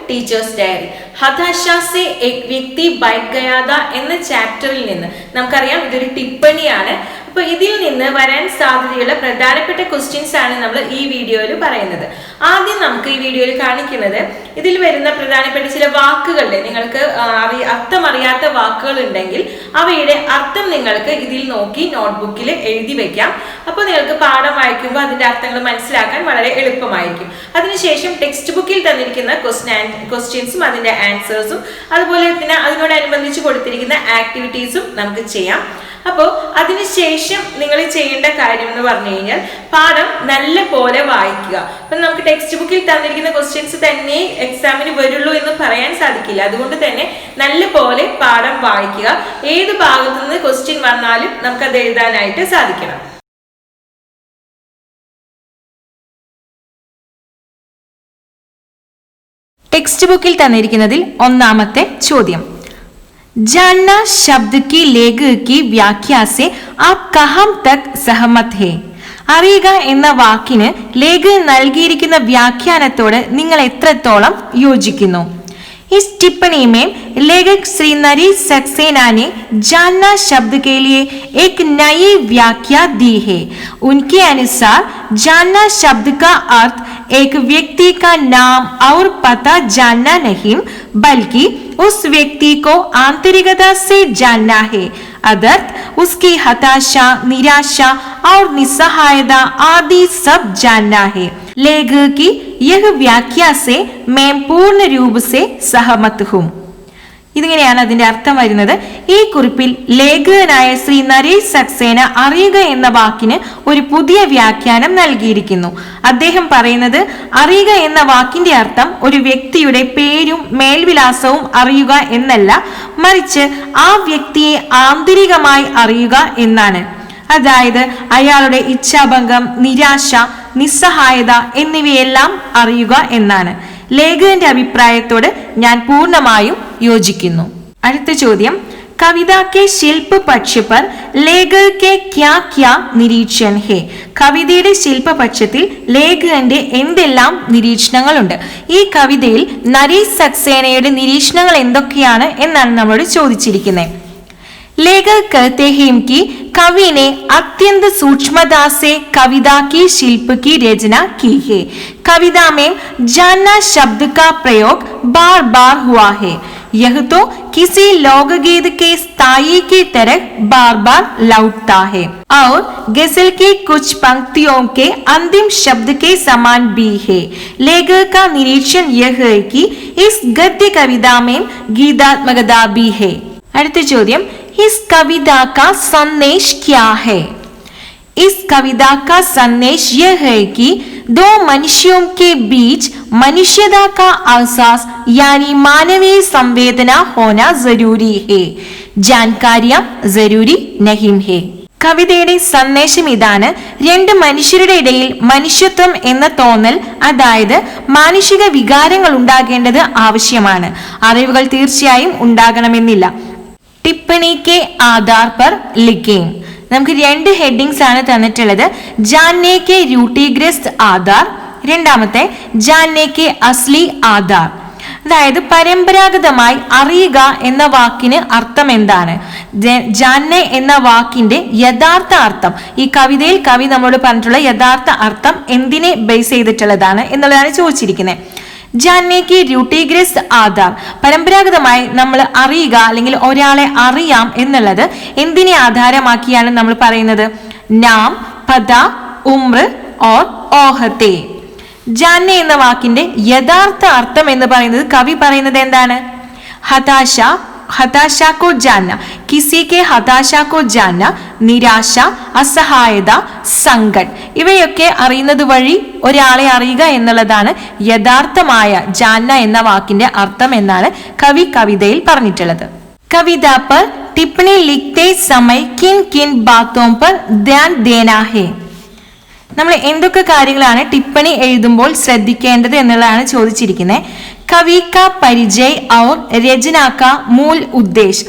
Teachers diary. ഹതാശ സെ എക് വ്യക്തി ബൈഠ് ഗയാ ഥാ എന്ന ചാപ്റ്ററിൽ നിന്ന് നമുക്കറിയാം ഇതൊരു ടിപ്പണിയാണ്. അപ്പൊ ഇതിൽ നിന്ന് വരാൻ സാധ്യതയുള്ള പ്രധാനപ്പെട്ട ക്വസ്റ്റ്യൻസ് ആണ് നമ്മൾ ഈ വീഡിയോയിൽ പറയുന്നത്. ആദ്യം നമുക്ക് ഈ വീഡിയോയിൽ കാണിക്കുന്നത് ഇതിൽ വരുന്ന പ്രധാനപ്പെട്ട ചില വാക്കുകളുടെ നിങ്ങൾക്ക് അർത്ഥം അറിയാത്ത വാക്കുകൾ ഉണ്ടെങ്കിൽ അവയുടെ അർത്ഥം നിങ്ങൾക്ക് ഇതിൽ നോക്കി നോട്ട്ബുക്കിൽ എഴുതി വെക്കാം. അപ്പോൾ നിങ്ങൾക്ക് പാഠം വായിക്കുമ്പോൾ അതിന്റെ അർത്ഥങ്ങൾ മനസ്സിലാക്കാൻ വളരെ എളുപ്പമായിരിക്കും. അതിനുശേഷം ടെക്സ്റ്റ് ബുക്കിൽ തന്നിരിക്കുന്ന ക്വസ്റ്റ്യൻസും അതിന്റെ ആൻസേഴ്സും അതുപോലെ തന്നെ അതിനോടനുബന്ധിച്ച് കൊടുത്തിരിക്കുന്ന ആക്ടിവിറ്റീസും നമുക്ക് ചെയ്യാം. അപ്പോൾ അതിനുശേഷം നിങ്ങൾ ചെയ്യേണ്ട കാര്യം എന്ന് പറഞ്ഞു കഴിഞ്ഞാൽ പാഠം നല്ല പോലെ വായിക്കുക. അപ്പൊ നമുക്ക് ടെക്സ്റ്റ് ബുക്കിൽ തന്നിരിക്കുന്ന ക്വസ്റ്റ്യൻസ് തന്നെ എക്സാമിന് വരുള്ളൂ എന്ന് പറയാൻ സാധിക്കില്ല. അതുകൊണ്ട് തന്നെ നല്ല പോലെ പാഠം വായിക്കുക. ഏത് ഭാഗത്തു നിന്ന് ക്വസ്റ്റ്യൻ വന്നാലും നമുക്കത് എഴുതാനായിട്ട് സാധിക്കണം. ടെക്സ്റ്റ് ബുക്കിൽ തന്നിരിക്കുന്നതിൽ ഒന്നാമത്തെ ചോദ്യം, जानना शब्द की लेखक की व्याख्या से आप कहां तक सहमत है? അറിയുക എന്ന വാക്കിന് ലേഖകൻ നൽകിയിരിക്കുന്ന വ്യാഖ്യാനത്തോട് നിങ്ങൾ എത്രത്തോളം യോജിക്കുന്നു? इस टिप्पणी में लेखक श्री नरेश सक्सेना ने जानना शब्द के लिए एक नई व्याख्या दी है. उनके अनुसार जानना शब्द का अर्थ एक व्यक्ति का नाम और पता जानना नहीं बल्कि उस व्यक्ति को आंतरिकता से जानना है. अदर्थ उसकी हताशा, निराशा और निस्सहायता आदि सब जानना है. लेखक की यह व्याख्या से मैं पूर्ण रूप से सहमत हूँ. ഇതിങ്ങനെയാണ് അതിന്റെ അർത്ഥം വരുന്നത്. ഈ കുറിപ്പിൽ ലേഖകനായ ശ്രീ നരേഷ് സക്സേന അറിയുക എന്ന വാക്കിന് ഒരു പുതിയ വ്യാഖ്യാനം നൽകിയിരിക്കുന്നു. അദ്ദേഹം പറയുന്നത് അറിയുക എന്ന വാക്കിന്റെ അർത്ഥം ഒരു വ്യക്തിയുടെ പേരും മേൽവിലാസവും അറിയുക എന്നല്ല, മറിച്ച് ആ വ്യക്തിയെ ആന്തരികമായി അറിയുക എന്നാണ്. അതായത് അയാളുടെ ഇച്ഛാഭംഗം, നിരാശ, നിസ്സഹായത എന്നിവയെല്ലാം അറിയുക എന്നാണ്. ലേഖകന്റെ അഭിപ്രായത്തോട് ഞാൻ പൂർണ്ണമായും യോജിക്കുന്നു. അടുത്ത ചോദ്യം, കവിത കെ ശില്പ പക്ഷ പർ ലേഖക കെ ക്യാ ക്യാ നിരീക്ഷൺ ഹേ? കവിതയുടെ ശില്പപക്ഷത്തിൽ ലേഖകന്റെ എന്തെല്ലാം നിരീക്ഷണങ്ങളുണ്ട്? ഈ കവിതയിൽ നരേഷ് സക്സേനയുടെ നിരീക്ഷണങ്ങൾ എന്തൊക്കെയാണ് എന്നാണ് നമ്മളോട് ചോദിച്ചിരിക്കുന്നത്. लेखक कहते हैं कि कवि ने अत्यंत सूक्ष्मता से कविता की शिल्प की रचना की है. कविता में जानना शब्द का प्रयोग बार बार हुआ है. यह तो किसी लोकगीत के स्थाई की तरह बार बार लौटता है और गजल की कुछ पंक्तियों के अंतिम शब्द के समान भी है. लेखक का निरीक्षण यह है कि इस गद्य कविता में गीतात्मकता भी है. അടുത്ത ചോദ്യം, इस कविता का संदेश क्या है? इस कविता का संदेश यह है कि दो मनुष्यों के बीच मनुष्यता का एहसास यानी मानवीय संवेदना होना जरूरी है. जानकारियां जरूरी नहीं है. കവിതയുടെ സന്ദേശം ഇതാണ്, രണ്ട് മനുഷ്യരുടെ ഇടയിൽ മനുഷ്യത്വം എന്ന തോന്നൽ, അതായത് മാനുഷിക വികാരങ്ങൾ ഉണ്ടാകേണ്ടത് ആവശ്യമാണ്. അറിവുകൾ തീർച്ചയായും ഉണ്ടാകണമെന്നില്ല. ടിപ്പണി കെ ആധാർ പർ ലിഖേം. നമുക്ക് രണ്ട് ഹെഡിങ്സ് ആണ് തന്നിട്ടുള്ളത്. ജാൻനെ കെ രൂട്ടിഗ്രസ്ത് ആധാർ, രണ്ടാമത്തെ ജാൻനെ കെ അസ്ലി ആധാർ. അതായത് പരമ്പരാഗതമായി അറിയുക എന്ന വാക്കിന് അർത്ഥം എന്താണ്? ജാന്നെ എന്ന വാക്കിന്റെ യഥാർത്ഥ അർത്ഥം, ഈ കവിതയിൽ കവി നമ്മളോട് പറഞ്ഞിട്ടുള്ള യഥാർത്ഥ അർത്ഥം എന്തിനെ ബേസ് ചെയ്തിട്ടുള്ളതാണ് എന്നുള്ളതാണ് ചോദിച്ചിരിക്കുന്നത്. ജാന്നേക്ക് രൂട്ടിഗ്രസ്ത് ആധാർ, പരമ്പരാഗതമായി നമ്മൾ അറിയുക അല്ലെങ്കിൽ ഒരാളെ അറിയാം എന്നുള്ളത് എന്തിനെ ആധാരമാക്കിയാണ് നമ്മൾ പറയുന്നത്? നാം, പദ, ഉമ്ര ഓർ ഓഹത്തെ. ജാന്നെ എന്ന വാക്കിന്റെ യഥാർത്ഥ അർത്ഥം എന്ന് പറയുന്നത് കവി പറയുന്നത് എന്താണ്? ഹതാശ, हताशा को जानना, किसी के हताशा को जानना, നിരാശ, അസഹായത, സങ്കട് ഇവയൊക്കെ അറിയുന്നത് വഴി ഒരാളെ അറിയുക എന്നുള്ളതാണ് യഥാർത്ഥമായ ജാന്ന എന്ന വാക്കിന്റെ അർത്ഥം എന്നാണ് കവി കവിതയിൽ പറഞ്ഞിട്ടുള്ളത്. കവിത पर टिप्पणी लिखते समय किन किन बातों पर ध्यान देना है? നമ്മൾ എന്തൊക്കെ കാര്യങ്ങളാണ് ടിപ്പണി എഴുതുമ്പോൾ ശ്രദ്ധിക്കേണ്ടത് എന്നുള്ളതാണ് ചോദിച്ചിരിക്കുന്നത്. കവി കാ പരിചയ് और രചന का मूल उद्देश्य,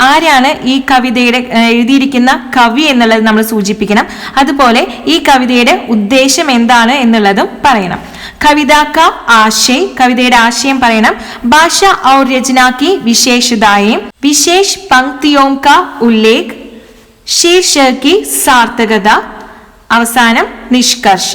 ആരാണ് ഈ കവിതയുടെ എഴുതിയിരിക്കുന്ന കവി എന്നുള്ളത് നമ്മൾ സൂചിപ്പിക്കണം. അതുപോലെ ഈ കവിതയുടെ ഉദ്ദേശം എന്താണ് എന്നുള്ളതും പറയണം. കവിത का आशय, കവിതയുടെ ആശയം പറയണം. ഭാഷ और रचना की विशेषताएं, विशेष पंक्तियों का उल्लेख, शीर्षक की सार्थकത, അവസാനം നിഷ്കർഷ.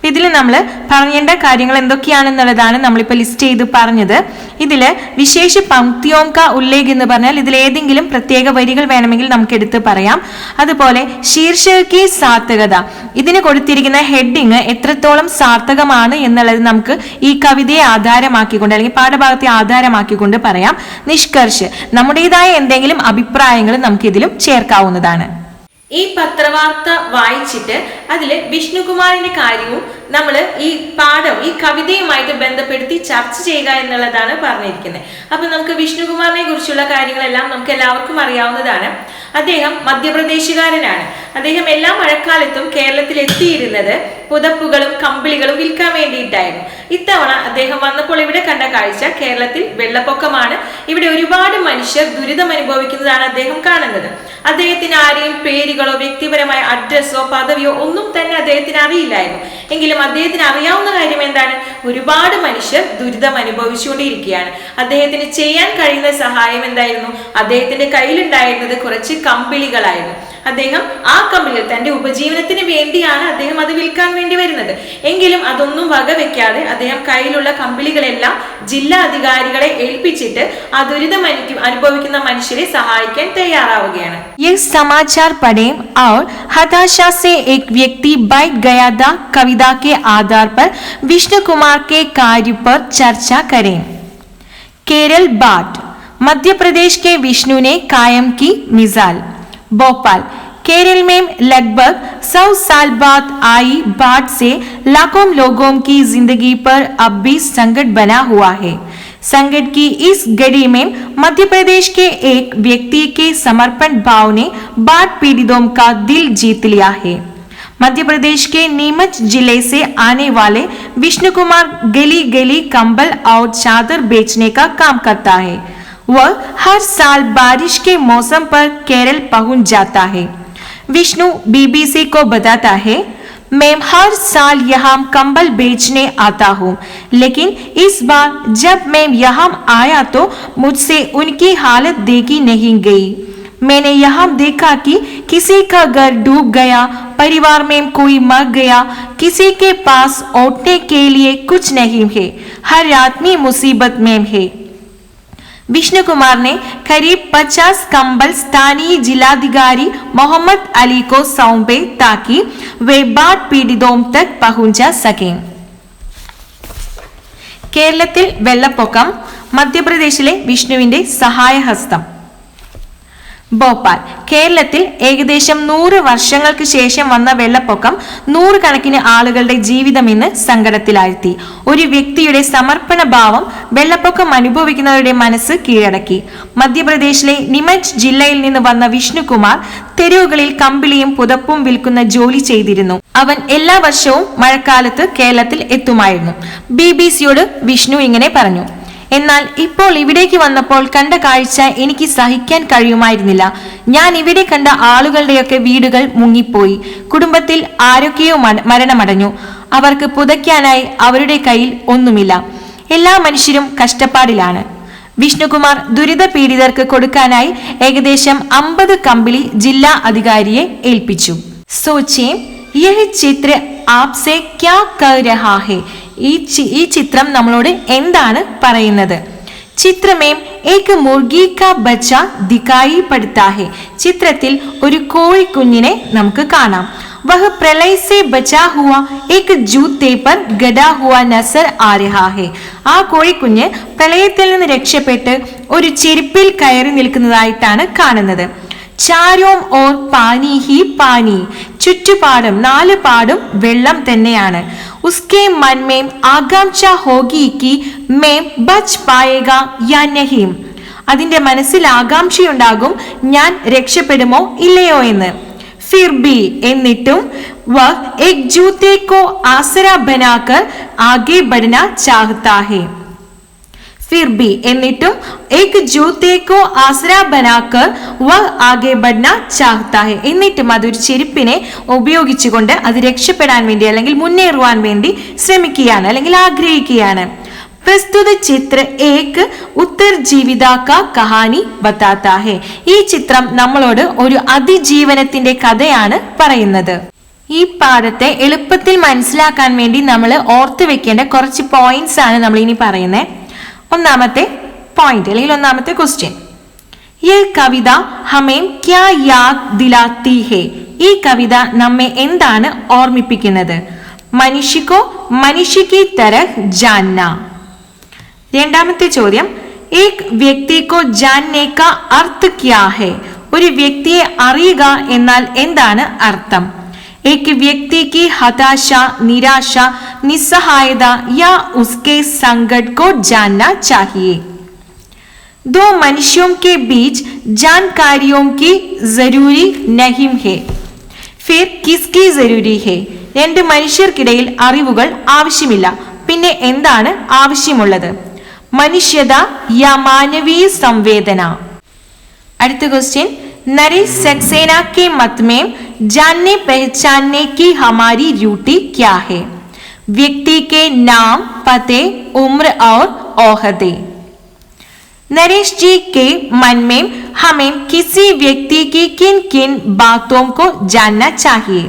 ഇതിൽ നമ്മൾ പറയേണ്ട കാര്യങ്ങൾ എന്തൊക്കെയാണെന്നുള്ളതാണ് നമ്മളിപ്പോൾ ലിസ്റ്റ് ചെയ്ത് പറഞ്ഞത്. ഇതിൽ വിശേഷ പങ്ക്തിയോം കാ ഉല്ലേഖ് എന്ന് പറഞ്ഞാൽ ഇതിൽ ഏതെങ്കിലും പ്രത്യേക വരികൾ വേണമെങ്കിൽ നമുക്ക് എടുത്ത് പറയാം. അതുപോലെ ശീർഷകി സാർത്ഥകത, ഇതിന് കൊടുത്തിരിക്കുന്ന ഹെഡിങ് എത്രത്തോളം സാർത്ഥകമാണ് എന്നുള്ളത് നമുക്ക് ഈ കവിതയെ ആധാരമാക്കിക്കൊണ്ട് അല്ലെങ്കിൽ പാഠഭാഗത്തെ ആധാരമാക്കിക്കൊണ്ട് പറയാം. നിഷ്കർഷ്, നമ്മുടേതായ എന്തെങ്കിലും അഭിപ്രായങ്ങൾ നമുക്ക് ഇതിലും ചേർക്കാവുന്നതാണ്. ഈ പത്രവാർത്ത വായിച്ചിട്ട് അതില് വിഷ്ണുകുമാറിന്റെ കാര്യവും നമ്മൾ ഈ പാഠം ഈ കവിതയുമായിട്ട് ബന്ധപ്പെടുത്തി ചർച്ച ചെയ്യുക എന്നുള്ളതാണ് പറഞ്ഞിരിക്കുന്നത്. അപ്പൊ നമുക്ക് വിഷ്ണുകുമാറിനെ കുറിച്ചുള്ള കാര്യങ്ങളെല്ലാം നമുക്ക് എല്ലാവർക്കും അറിയാവുന്നതാണ്. അദ്ദേഹം മധ്യപ്രദേശുകാരനാണ്. അദ്ദേഹം എല്ലാ മഴക്കാലത്തും കേരളത്തിൽ എത്തിയിരുന്നത് പുതപ്പുകളും കമ്പിളികളും വിൽക്കാൻ വേണ്ടിയിട്ടായിരുന്നു. ഇത്തവണ അദ്ദേഹം വന്നപ്പോൾ ഇവിടെ കണ്ട കാഴ്ച കേരളത്തിൽ വെള്ളപ്പൊക്കമാണ്. ഇവിടെ ഒരുപാട് മനുഷ്യർ ദുരിതം അനുഭവിക്കുന്നതാണ് അദ്ദേഹം കാണുന്നത്. അദ്ദേഹത്തിന് ആരെയും പേരുകളോ വ്യക്തിപരമായ അഡ്രസ്സോ പദവിയോ ഒന്നും തന്നെ അദ്ദേഹത്തിന് അറിയില്ലായിരുന്നു. എങ്കിലും അദ്ദേഹത്തിന് അറിയാവുന്ന കാര്യം എന്താണ്? ഒരുപാട് മനുഷ്യർ ദുരിതം അനുഭവിച്ചുകൊണ്ടിരിക്കുകയാണ്. അദ്ദേഹത്തിന് ചെയ്യാൻ കഴിയുന്ന സഹായം എന്തായിരുന്നു? അദ്ദേഹത്തിന്റെ കയ്യിലുണ്ടായിരുന്നത് കുറച്ച് കമ്പിളികളായിരുന്നു. അദ്ദേഹം ആ കമ്പിളികൾ തന്റെ ഉപജീവനത്തിന് വേണ്ടിയാണ് അദ്ദേഹം അത് വിൽക്കാൻ വേണ്ടി വരുന്നത്. എങ്കിലും അതൊന്നും വകവെക്കാതെ അദ്ദേഹം കയ്യിലുള്ള കമ്പിളികളെല്ലാം ജില്ലാ അധികാരികളെ ഏൽപ്പിച്ചിട്ട് ആ ദുരിതം അനുഭവിക്കുന്ന മനുഷ്യരെ സഹായിക്കാൻ തയ്യാറാവുകയാണ്. ये समाचार पढ़ें और हताशा से एक व्यक्ति बैठ गया था कविता के आधार पर विष्णु कुमार के कार्य पर चर्चा करें. केरल बाढ़, मध्य प्रदेश के विष्णु ने कायम की मिसाल. भोपाल, केरल में लगभग 100 साल बाद आई बाढ़ से लाखों लोगों की जिंदगी पर अब भी संकट बना हुआ है. संकट की इस घड़ी में मध्य प्रदेश के एक व्यक्ति के समर्पण भाव ने बाढ़ पीड़ितों का दिल जीत लिया है. मध्य प्रदेश के नीमच जिले से आने वाले विष्णु कुमार गली गली कंबल और चादर बेचने का काम करता है. वह हर साल बारिश के मौसम पर केरल पहुंच जाता है. विष्णु बीबीसी को बताता है, मैं हर साल यहाँ कंबल बेचने आता हूँ, लेकिन इस बार जब मैं यहाँ आया तो मुझसे उनकी हालत देखी नहीं गई. मैंने यहाँ देखा कि किसी का घर डूब गया, परिवार में कोई मर गया, किसी के पास ओढ़ने के लिए कुछ नहीं है, हर आदमी मुसीबत में है. विष्णु कुमार ने करीब 50 कंबल स्थानीय जिलाधिकारी मोहम्मद अली को सौंपे ताकि वे बाढ़ पीड़ितों तक पहुंचा सकें. കേരളത്തിൽ വെള്ളപ്പൊക്കം, മധ്യപ്രദേശിലെ വിഷ്ണുവിന്റെ സഹായഹസ്തം. ഭോപ്പാൽ, കേരളത്തിൽ ഏകദേശം 100 വർഷങ്ങൾക്ക് ശേഷം വന്ന വെള്ളപ്പൊക്കം നൂറുകണക്കിന് ആളുകളുടെ ജീവിതം ഇന്ന് സങ്കടത്തിലാഴ്ത്തി. ഒരു വ്യക്തിയുടെ സമർപ്പണ ഭാവം വെള്ളപ്പൊക്കം അനുഭവിക്കുന്നവരുടെ മനസ്സ് കീഴടക്കി. മധ്യപ്രദേശിലെ നിമച്ച് ജില്ലയിൽ നിന്ന് വന്ന വിഷ്ണുകുമാർ തെരുവുകളിൽ കമ്പിളിയും പുതപ്പും വിൽക്കുന്ന ജോലി ചെയ്തിരുന്നു. അവൻ എല്ലാ വർഷവും മഴക്കാലത്ത് കേരളത്തിൽ എത്തുമായിരുന്നു. BBC-യോട് വിഷ്ണു ഇങ്ങനെ പറഞ്ഞു, എന്നാൽ ഇപ്പോൾ ഇവിടേക്ക് വന്നപ്പോൾ കണ്ട കാഴ്ച എനിക്ക് സഹിക്കാൻ കഴിയുമായിരുന്നില്ല. ഞാൻ ഇവിടെ കണ്ട ആളുകളുടെയൊക്കെ വീടുകൾ മുങ്ങിപ്പോയി. കുടുംബത്തിൽ ആരൊക്കെയോ മരണമടഞ്ഞു. അവർക്ക് പുതയ്ക്കാനായി അവരുടെ കയ്യിൽ ഒന്നുമില്ല. എല്ലാ മനുഷ്യരും കഷ്ടപ്പാടിലാണ്. വിഷ്ണുകുമാർ ദുരിത പീഡിതർക്ക് കൊടുക്കാനായി ഏകദേശം 50 കമ്പിളി ജില്ലാ അധികാരിയെ ഏൽപ്പിച്ചു. സോച്ചേ യഹ് ചിത്ര ആപ്സെ ക്യാ കഹ് രഹാ ഹൈ. ഈ ചിത്രം നമ്മളോട് എന്താണ് പറയുന്നത്? ചിത്രമേം ഏക് മുർഗി കാ ബച്ച ദിക്കായി പടുത്താ ഹൈ. ചിത്രത്തിൽ ഒരു കോഴിക്കുഞ്ഞിനെ നമുക്ക് കാണാം. വഹ് പ്രളയ സേ ബച്ചാ ഹുവാ ഏക് ജൂത്തേ പർ ഗഡാ ഹുവാ നസർ ആ രഹാ ഹൈ. ആ കോഴിക്കുഞ്ഞ് പ്രളയത്തിൽ നിന്ന് രക്ഷപ്പെട്ട് ഒരു ചെരുപ്പിൽ കയറി നിൽക്കുന്നതായിട്ടാണ് കാണുന്നത്. ചാരോം ഓർ പാനി ഹി പാനി. ചുറ്റുപാടും 4 പാടും വെള്ളം തന്നെയാണ്. ഉസ്കെ മൻ മേം ആകാംക്ഷ ഹോഗി കി മേം ബച്ച് പായേഗാ യാ നഹീം. അതിന്റെ മനസ്സിൽ ആകാംക്ഷയുണ്ടാകും, ഞാൻ രക്ഷപ്പെടുമോ ഇല്ലയോ എന്ന്. ഫിർ ബി, എന്നിട്ടും വഹ് ഏക് ജൂത്തേ കോ ആസര ബനാകർ ആഗെ ബഡന ചാഹതാ ഹൈ. फिर भी എന്നിട്ടും एक जूते को आसरा बनाकर वह आगे बढ़ना चाहता है എന്നിട്ടും അതൊരു ചെരുപ്പിനെ ഉപയോഗിച്ചുകൊണ്ട് അത് രക്ഷപ്പെടാൻ വേണ്ടി അല്ലെങ്കിൽ മുന്നേറുവാൻ വേണ്ടി ശ്രമിക്കുകയാണ് അല്ലെങ്കിൽ ആഗ്രഹിക്കുകയാണ്. प्रस्तुत चित्र एक उत्तरजीविता का कहानी बताता है. ഈ ചിത്രം നമ്മളോട് ഒരു അതിജീവനത്തിന്റെ കഥയാണ് പറയുന്നത്. ഈ പാഠത്തെ എളുപ്പത്തിൽ മനസ്സിലാക്കാൻ വേണ്ടി നമ്മൾ ഓർത്തു വെക്കേണ്ട കുറച്ച് പോയിന്റ്സ് ആണ് നമ്മൾ ഇനി പറയുന്നത്. ഒന്നാമത്തെ പോയിന്റ് അല്ലെങ്കിൽ ഒന്നാമത്തെ ക്വസ്റ്റ്യൻ, ये कविता हमें क्या याद दिलाती है? ഈ കവിത നമ്മെ എന്താണ് ഓർമ്മിപ്പിക്കുന്നത്? मनुष्य को मनुष्य की तरह जानना. രണ്ടാമത്തെ ചോദ്യം, एक व्यक्ति को जानने का अर्थ क्या है? ഒരു വ്യക്തിയെ അറിയുക എന്നാൽ എന്താണ് അർത്ഥം? एक व्यक्ति की हताशा, निराशा, निस्सहायता या उसके संकट को जानना चाहिए. दो मनुष्यों के बीच जानकारियों की जरूरी नहीं है. फिर किसकी जरूरी है? രണ്ട് മനുഷ്യർക്കിടയിൽ അറിവുകൾ ആവശ്യമില്ല, പിന്നെ എന്താണ് ആവശ്യമുള്ളത്? മനുഷ്യത യാ മാനവീയ സംവേദന. അടുത്ത ക്വസ്റ്റ്യൻ, नरेश सक्सेना के मत में जानने पहचानने की हमारी ड्यूटी क्या है? व्यक्ति के नाम, पते, उम्र और ओहदे. नरेश जी के मन में हमें किसी व्यक्ति की किन किन बातों को जानना चाहिए?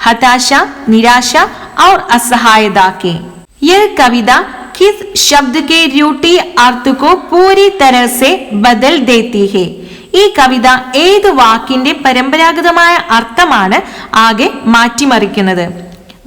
हताशा, निराशा और असहायता के. यह कविता किस शब्द के ड्यूटी अर्थ को पूरी तरह से बदल देती है? ഈ കവിത ഏത് വാക്കിന്റെ പരമ്പരാഗതമായ അർത്ഥമാണ് ആകെ മാറ്റിമറിക്കുന്നത്?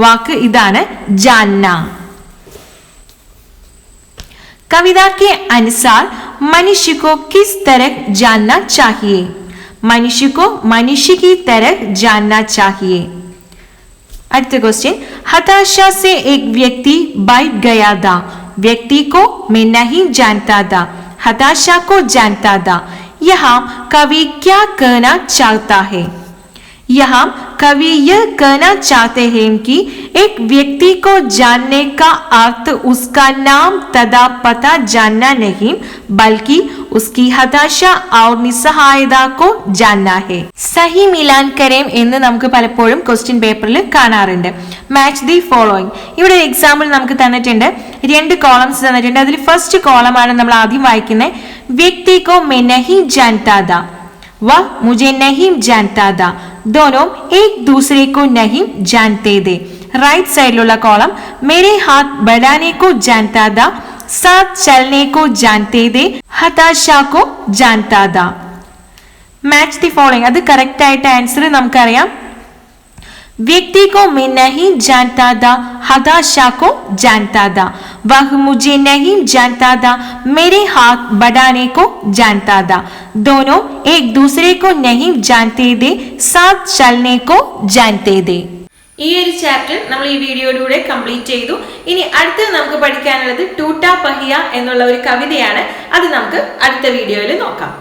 വാക്ക് ഇതാണ്, ജാന്ന. कविता के अनुसार मनुष्य को किस तरह जानना चाहिए? मनुष्य को मनुष्य की तरह जानना चाहिए. അടുത്ത क्वेश्चन, हताशा से एक व्यक्ति बैठ गया था. व्यक्ति को मैं नहीं जानता था, हताशा को जानता था. यहाँ कवि क्या कहना चाहता है? यहाँ कवि यह कहना चाहते हैं कि एक व्यक्ति को जानने का अर्थ उसका नाम तथा पता जानना नहीं, बल्कि उसकी हताशा और निस्सहायता को जानना है. സഹി മിലാൻ കരേം എന്ന് നമുക്ക് പലപ്പോഴും ക്വസ്റ്റ്യൻ പേപ്പറിൽ കാണാറുണ്ട്. Match the following. ഇവിടെ ഒരു എക്സാമ്പിൾ നമുക്ക് തന്നിട്ടുണ്ട്. രണ്ട് കോളംസ് തന്നിട്ടുണ്ട്. അതിൽ ഫസ്റ്റ് കോളമാണ് നമ്മൾ ആദ്യം വായിക്കുന്നത്. വ്യക്തി കോ मैं नहीं जानता था, वह मुझे नहीं जानता था. दोनों एक दूसरे को नहीं जानते थे. റൈറ്റ് സൈഡിലുള്ള കോളം, मेरे हाथ बढ़ाने को जानता था, साथ चलने को जानते थे, हताशा को जानता था. Match the following. അത് കറക്റ്റ് ആയിട്ട് ആൻസർ നമുക്കറിയാം. व्यक्ति को मैं नहीं जानता था, हताशा को जानता था. वह मुझे नहीं जानता था, मेरे हाथ बढ़ाने को जानता था. दोनों एक दूसरे को नहीं जानते थे, साथ चलने को जानते थे. ഈ ഒരു ചാപ്റ്റർ നമ്മൾ ഈ വീഡിയോയിലൂടെ കംപ്ലീറ്റ് ചെയ്തു. ഇനി അടുത്തത് നമുക്ക് പഠിക്കാനുള്ളത് ടൂട്ടാ പഹിയ എന്നുള്ള ഒരു കവിതയാണ്. അത് നമുക്ക് അടുത്ത വീഡിയോയിൽ നോക്കാം.